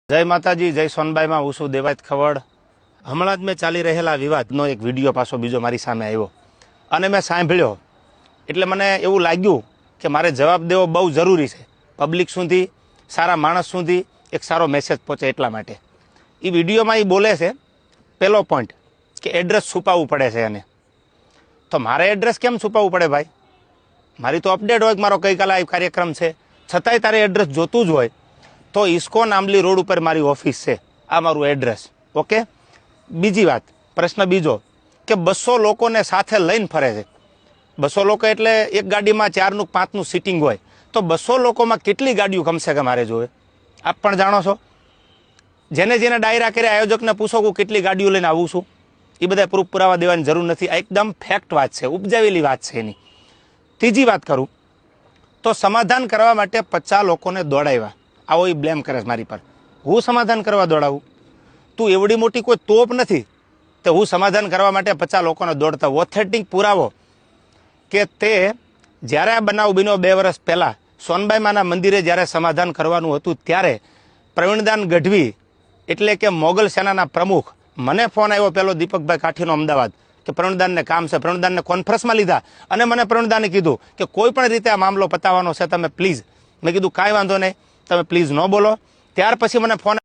જય માતાજી, જય સોનબાઈમાં હું છું દેવાયત ખવડ। હમણાં જ મેં ચાલી રહેલા વિવાદનો એક વિડીયો પાછો બીજો મારી સામે આવ્યો અને મેં સાંભળ્યો એટલે મને એવું લાગ્યું કે મારે જવાબ દેવો બહુ જરૂરી છે। પબ્લિક સુધી, સારા માણસ સુધી એક સારો મેસેજ પહોંચે એટલા માટે। એ વિડીયોમાં એ બોલે છે પહેલો પોઈન્ટ કે એડ્રેસ છુપાવવું પડે છે એને। તો મારે એડ્રેસ કેમ છુપાવવું પડે ભાઈ? મારી તો અપડેટ હોય કે મારો ગઈકાલે આ કાર્યક્રમ છે, છતાંય તારે એડ્રેસ જોતું જ હોય તો ઇસ્કોન આંબલી રોડ ઉપર મારી ઓફિસ છે, આ મારું એડ્રેસ। ઓકે, બીજી વાત, પ્રશ્ન બીજો કે 200 લોકોને સાથે લઈને ફરે છે। 200 લોકો એટલે એક ગાડીમાં 4નું 5નું સીટિંગ હોય તો 200 લોકોમાં કેટલી ગાડીઓ કમસે કમ મારે જોવે? આપ પણ જાણો છો। જેને જેને ડાયરા કર્યા આયોજકને પૂછો કે કેટલી ગાડીઓ લઈને આવું છું, એ બધા પ્રૂફ પુરાવા દેવાની જરૂર નથી। આ એકદમ ફેક્ટ વાત છે, ઉપજાવેલી વાત છે એની। ત્રીજી વાત કરું તો સમાધાન કરવા માટે 50 લોકોને દોડાવ્યા, આવો એ બ્લેમ કરે છે મારી પર। હું સમાધાન કરવા દોડાવું? તું એવડી મોટી કોઈ તોપ નથી તો હું સમાધાન કરવા માટે 50 લોકોને દોડતા? ઓથેન્ટિક પુરાવો કે તે જ્યારે આ બનાવ બન્યો 2 વર્ષ પહેલાં સોનબાઈ માના મંદિરે જ્યારે સમાધાન કરવાનું હતું ત્યારે પ્રવીણદાન ગઢવી એટલે કે મોગલ સેનાના પ્રમુખ, મને ફોન આવ્યો પેલો દીપકભાઈ કાઠીનો અમદાવાદ કે પ્રવીણદાનને કામ છે। પ્રવીણદાનને કોન્ફરન્સમાં લીધા અને મને પ્રવીણદાને કીધું કે કોઈ પણ રીતે આ મામલો પતાવવાનો છે, તમે પ્લીઝ। મેં કીધું કાંઈ વાંધો નહીં, તમે પ્લીઝ ન બોલો। ત્યાર પછી મને ફોન